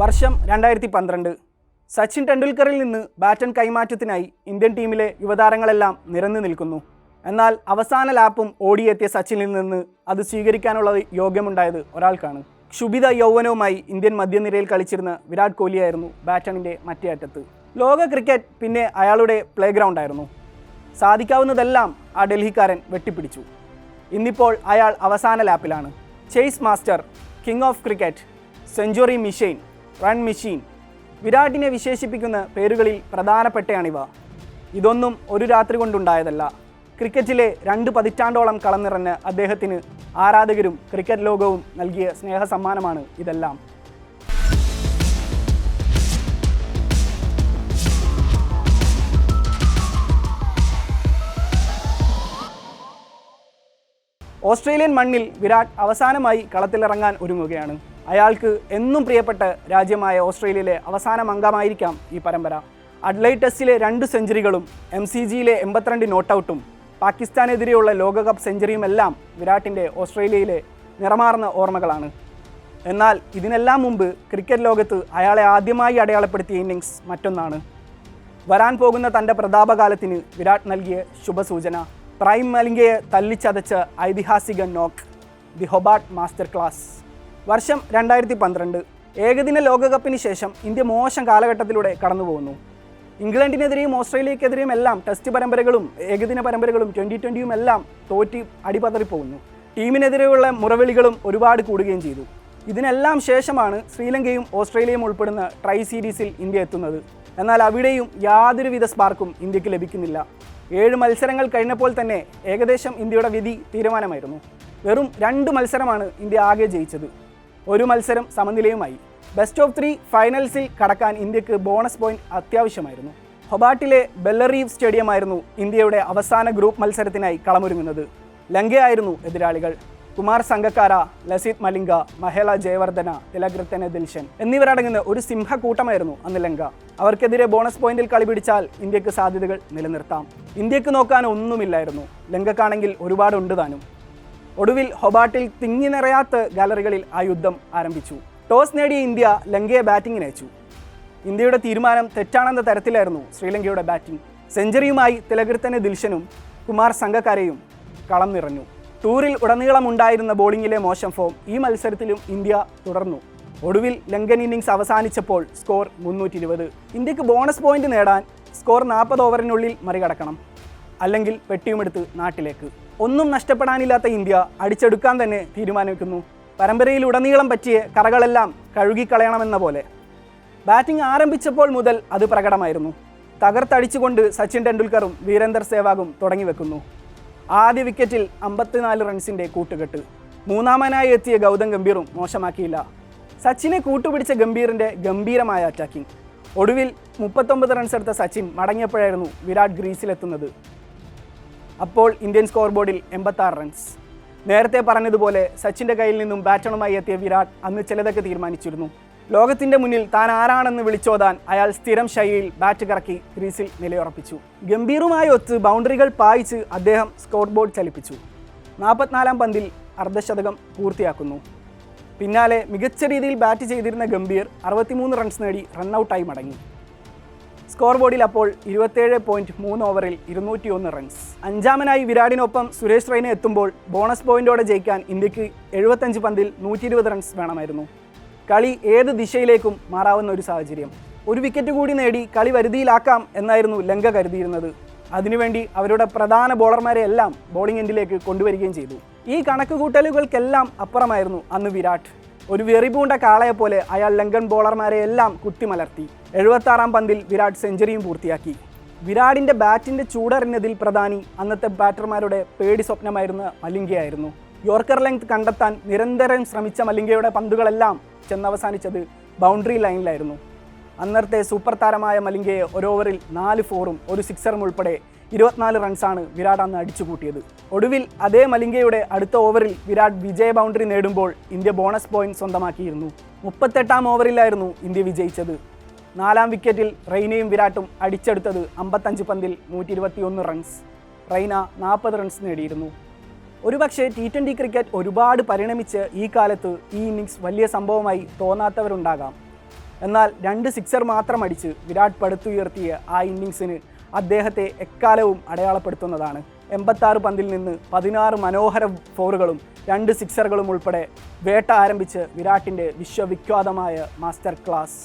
വർഷം 2012. സച്ചിൻ ടെണ്ടുൽക്കറിൽ നിന്ന് baton കൈമാറ്റത്തിനായി Indian ടീമിലെ യുവതാരങ്ങളെല്ലാം നിരന്നു നിൽക്കുന്നു. എന്നാൽ അവസാന ലാപ്പും ഓടിയെത്തിയ സച്ചിനിൽ നിന്ന് അത് സ്വീകരിക്കാനുള്ള യോഗ്യമുണ്ടായത് ഒരാൾക്കാണ്. ക്ഷുഭിത യൗവനവുമായി ഇന്ത്യൻ മധ്യനിരയിൽ കളിച്ചിരുന്ന വിരാട് കോഹ്ലിയായിരുന്നു ബാറ്റണിൻ്റെ മറ്റേ അറ്റത്ത്. ലോക ക്രിക്കറ്റ് പിന്നെ അയാളുടെ പ്ലേ ഗ്രൗണ്ടായിരുന്നു. സാധിക്കാവുന്നതെല്ലാം ആ ഡൽഹിക്കാരൻ വെട്ടിപ്പിടിച്ചു. ഇന്നിപ്പോൾ അയാൾ അവസാന ലാപ്പിലാണ്. Chase master, king of cricket, century machine, run machine, വിരാട്ടിനെ വിശേഷിപ്പിക്കുന്ന പേരുകളിൽ പ്രധാനപ്പെട്ടയാണിവ. ഇതൊന്നും ഒരു രാത്രി കൊണ്ടുണ്ടായതല്ല. ക്രിക്കറ്റിലെ 2 പതിറ്റാണ്ടോളം കളം നിറഞ്ഞ അദ്ദേഹത്തിന് ആരാധകരും ക്രിക്കറ്റ് ലോകവും നൽകിയ സ്നേഹസമ്മാനമാണ് ഇതെല്ലാം. ഓസ്ട്രേലിയൻ മണ്ണിൽ വിരാട് അവസാനമായി കളത്തിലിറങ്ങാൻ ഒരുങ്ങുകയാണ്. അയാൾക്ക് എന്നും പ്രിയപ്പെട്ട രാജ്യമായ ഓസ്ട്രേലിയയിലെ അവസാന അംഗമായിരിക്കാം ഈ പരമ്പര. അഡ്ലൈഡ് ടെസ്റ്റിലെ 2 സെഞ്ചുറികളും MCGയിലെ 82 നോട്ടൗട്ടും പാകിസ്ഥാനെതിരെയുള്ള ലോകകപ്പ് സെഞ്ചുറിയുമെല്ലാം വിരാട്ടിൻ്റെ ഓസ്ട്രേലിയയിലെ നിറമാർന്ന ഓർമ്മകളാണ്. എന്നാൽ ഇതിനെല്ലാം മുമ്പ് ക്രിക്കറ്റ് ലോകത്ത് അയാളെ ആദ്യമായി അടയാളപ്പെടുത്തിയ ഇന്നിങ്സ് മറ്റൊന്നാണ്. വരാൻ പോകുന്ന തൻ്റെ പ്രതാപകാലത്തിന് വിരാട് നൽകിയ ശുഭസൂചന. പ്രൈം മലിംഗയെ തല്ലിച്ചതച്ച ഐതിഹാസിക നോക്ക്, ദി ഹൊബാർട്ട് മാസ്റ്റർ ക്ലാസ്. വർഷം 2012. ഏകദിന ലോകകപ്പിന് ശേഷം ഇന്ത്യ മോശം കാലഘട്ടത്തിലൂടെ കടന്നുപോകുന്നു. ഇംഗ്ലണ്ടിനെതിരെയും ഓസ്ട്രേലിയക്കെതിരെയും എല്ലാം ടെസ്റ്റ് പരമ്പരകളും ഏകദിന പരമ്പരകളും 2020 എല്ലാം തോറ്റി അടിപതറിപ്പോകുന്നു. ടീമിനെതിരെയുള്ള മുറവിളികളും ഒരുപാട് കൂടുകയും ചെയ്തു. ഇതിനെല്ലാം ശേഷമാണ് ശ്രീലങ്കയും ഓസ്ട്രേലിയയും ഉൾപ്പെടുന്ന ട്രൈ സീരീസിൽ ഇന്ത്യ എത്തുന്നത്. എന്നാൽ അവിടെയും യാതൊരുവിധ സ്പാർക്കും ഇന്ത്യക്ക് ലഭിക്കുന്നില്ല. 7 മത്സരങ്ങൾ കഴിഞ്ഞപ്പോൾ തന്നെ ഏകദേശം ഇന്ത്യയുടെ വിധി തീരുമാനമായിരുന്നു. വെറും 2 മത്സരമാണ് ഇന്ത്യ ആകെ ജയിച്ചത്. 1 മത്സരം സമനിലയുമായി. ബെസ്റ്റ് ഓഫ് 3 ഫൈനൽസിൽ കടക്കാൻ ഇന്ത്യക്ക് ബോണസ് പോയിന്റ് അത്യാവശ്യമായിരുന്നു. ഹൊബാർട്ടിലെ ബെല്ലറീവ് സ്റ്റേഡിയമായിരുന്നു ഇന്ത്യയുടെ അവസാന ഗ്രൂപ്പ് മത്സരത്തിനായി കളമൊരുങ്ങുന്നത്. ലങ്കയായിരുന്നു എതിരാളികൾ. കുമാർ സംഗക്കാര, ലസിത് മലിംഗ, മഹേല ജയവർദ്ധന, തിലകൃത്തന ദിൽഷൻ എന്നിവരടങ്ങുന്ന ഒരു സിംഹക്കൂട്ടമായിരുന്നു അന്ന് ലങ്ക. അവർക്കെതിരെ ബോണസ് പോയിന്റിൽ കളി പിടിച്ചാൽ ഇന്ത്യക്ക് സാധ്യതകൾ നിലനിർത്താം. ഇന്ത്യക്ക് നോക്കാൻ ഒന്നുമില്ലായിരുന്നു. ലങ്കക്കാണെങ്കിൽ ഒരുപാടുണ്ട് താനും. ഒടുവിൽ ഹൊബാർട്ടിൽ തിങ്ങി നിറയാത്ത ഗാലറികളിൽ ആ യുദ്ധം ആരംഭിച്ചു. ടോസ് നേടിയ ഇന്ത്യ ലങ്കയെ ബാറ്റിങ്ങിന് അയച്ചു. ഇന്ത്യയുടെ തീരുമാനം തെറ്റാണെന്ന തരത്തിലായിരുന്നു ശ്രീലങ്കയുടെ ബാറ്റിംഗ്. സെഞ്ചുറിയുമായി തിലകൃത്തന ദിൽഷനും കുമാർ സംഗക്കാരയും കളം നിറഞ്ഞു. ടൂറിൽ ഉടനീളം ഉണ്ടായിരുന്ന ബോളിങ്ങിലെ മോശം ഫോം ഈ മത്സരത്തിലും ഇന്ത്യ തുടർന്നു. ഒടുവിൽ ലങ്കൻ ഇന്നിങ്സ് അവസാനിച്ചപ്പോൾ സ്കോർ 320. ഇന്ത്യക്ക് ബോണസ് പോയിന്റ് നേടാൻ സ്കോർ 40 ഓവറിനുള്ളിൽ മറികടക്കണം. അല്ലെങ്കിൽ പെട്ടിയുമെടുത്ത് നാട്ടിലേക്ക്. ഒന്നും നഷ്ടപ്പെടാനില്ലാത്ത ഇന്ത്യ അടിച്ചെടുക്കാൻ തന്നെ തീരുമാനിക്കുന്നു. പരമ്പരയിൽ ഉടനീളം പറ്റിയ കറകളെല്ലാം കഴുകിക്കളയണമെന്ന പോലെ. ബാറ്റിംഗ് ആരംഭിച്ചപ്പോൾ മുതൽ അത് പ്രകടമായിരുന്നു. തകർത്തടിച്ചുകൊണ്ട് സച്ചിൻ ടെണ്ടുൽക്കറും വീരേന്ദർ സേവാഗും തുടങ്ങിവെക്കുന്നു. ആദ്യ വിക്കറ്റിൽ 54 റൺസിൻ്റെ കൂട്ടുകെട്ട്. മൂന്നാമനായി എത്തിയ ഗൗതം ഗംഭീറും മോശമാക്കിയില്ല. സച്ചിനെ കൂട്ടുപിടിച്ച ഗംഭീറിൻ്റെ ഗംഭീരമായ അറ്റാക്കിംഗ്. ഒടുവിൽ 39 റൺസ് എടുത്ത സച്ചിൻ മടങ്ങിയപ്പോഴായിരുന്നു വിരാട് ഗ്രീസിലെത്തുന്നത്. അപ്പോൾ ഇന്ത്യൻ സ്കോർ ബോർഡിൽ 86 റൺസ്. നേരത്തെ പറഞ്ഞതുപോലെ സച്ചിൻ്റെ കയ്യിൽ നിന്നും ബാറ്റണുമായി എത്തിയ വിരാട് അന്ന് ചിലതൊക്കെ തീരുമാനിച്ചിരുന്നു. ലോകത്തിൻ്റെ മുന്നിൽ താൻ ആരാണെന്ന് വിളിച്ചോതാൻ അയാൾ സ്ഥിരം ശൈലിയിൽ ബാറ്റ് കറക്കി ക്രീസിൽ നിലയുറപ്പിച്ചു. ഗംഭീറുമായി ഒത്ത് ബൗണ്ടറികൾ പായിച്ച് അദ്ദേഹം സ്കോർ ബോർഡ് ചലിപ്പിച്ചു. 44-ാം പന്തിൽ അർദ്ധശതകം പൂർത്തിയാക്കുന്നു. പിന്നാലെ മികച്ച രീതിയിൽ ബാറ്റ് ചെയ്തിരുന്ന ഗംഭീർ 63 റൺസ് നേടി റണ്ണൌട്ടായി മടങ്ങി. സ്കോർ ബോർഡിൽ അപ്പോൾ 27.3 ഓവറിൽ 201 റൺസ്. അഞ്ചാമനായി വിരാടിനൊപ്പം സുരേഷ് റെയ്ന എത്തുമ്പോൾ ബോണസ് പോയിന്റോടെ ജയിക്കാൻ ഇന്ത്യക്ക് 75 പന്തിൽ 120 റൺസ് വേണമായിരുന്നു. കളി ഏത് ദിശയിലേക്കും മാറാവുന്ന ഒരു സാഹചര്യം. ഒരു വിക്കറ്റ് കൂടി നേടി കളി വരുതിയിലാക്കാം എന്നായിരുന്നു ലങ്ക കരുതിയിരുന്നത്. അതിനുവേണ്ടി അവരുടെ പ്രധാന ബോളർമാരെ എല്ലാം ബോളിംഗ് എൻഡിലേക്ക് കൊണ്ടുവരികയും ചെയ്തു. ഈ കണക്കുകൂട്ടലുകൾക്കെല്ലാം അപ്പുറമായിരുന്നു അന്ന് വിരാട്. ഒരു വെറിപൂണ്ട കാളയെപ്പോലെ അയാൾ ലങ്കൻ ബോളർമാരെ എല്ലാം കുത്തിമലർത്തി. 76-ാം പന്തിൽ വിരാട് സെഞ്ചുറിയും പൂർത്തിയാക്കി. വിരാടിൻ്റെ ബാറ്റിൻ്റെ ചൂടറിഞ്ഞതിൽ പ്രധാനി അന്നത്തെ ബാറ്റർമാരുടെ പേടി സ്വപ്നമായിരുന്ന മലിംഗയായിരുന്നു. യോർക്കർ ലെങ്ത് കണ്ടെത്താൻ നിരന്തരം ശ്രമിച്ച മലിംഗയുടെ പന്തുകളെല്ലാം ചെന്നവസാനിച്ചത് ബൗണ്ടറി ലൈനിലായിരുന്നു. അന്നത്തെ സൂപ്പർ താരമായ മലിംഗയെ ഒരു ഓവറിൽ 4 ഫോറും 1 സിക്സറും ഉൾപ്പെടെ 24 റൺസാണ് വിരാട് അന്ന് അടിച്ചുകൂട്ടിയത്. ഒടുവിൽ അതേ മലിംഗയുടെ അടുത്ത ഓവറിൽ വിരാട് വിജയ ബൗണ്ടറി നേടുമ്പോൾ ഇന്ത്യ ബോണസ് പോയിന്റ് സ്വന്തമാക്കിയിരുന്നു. 38-ാം ഓവറിലായിരുന്നു ഇന്ത്യ വിജയിച്ചത്. 4-ാം വിക്കറ്റിൽ റെയ്നയും വിരാട്ടും അടിച്ചെടുത്തത് 55 പന്തിൽ 121 റൺസ്. റെയ്ന 40 റൺസ് നേടിയിരുന്നു. ഒരുപക്ഷെ T20 ക്രിക്കറ്റ് ഒരുപാട് പരിണമിച്ച് ഈ കാലത്ത് ഈ ഇന്നിങ്സ് വലിയ സംഭവമായി തോന്നാത്തവരുണ്ടാകാം. എന്നാൽ 2 സിക്സർ മാത്രം അടിച്ച് വിരാട് പടുത്തുയർത്തിയ ആ ഇന്നിങ്സിന് അദ്ദേഹത്തെ എക്കാലവും അടയാളപ്പെടുത്തുന്നതാണ്. 86 പന്തിൽ നിന്ന് 16 മനോഹര ഫോറുകളും 2 സിക്സറുകളും ഉൾപ്പെടെ വേട്ട ആരംഭിച്ച് വിരാട്ടിൻ്റെ വിശ്വവിഖ്യാതമായ മാസ്റ്റർ ക്ലാസ്.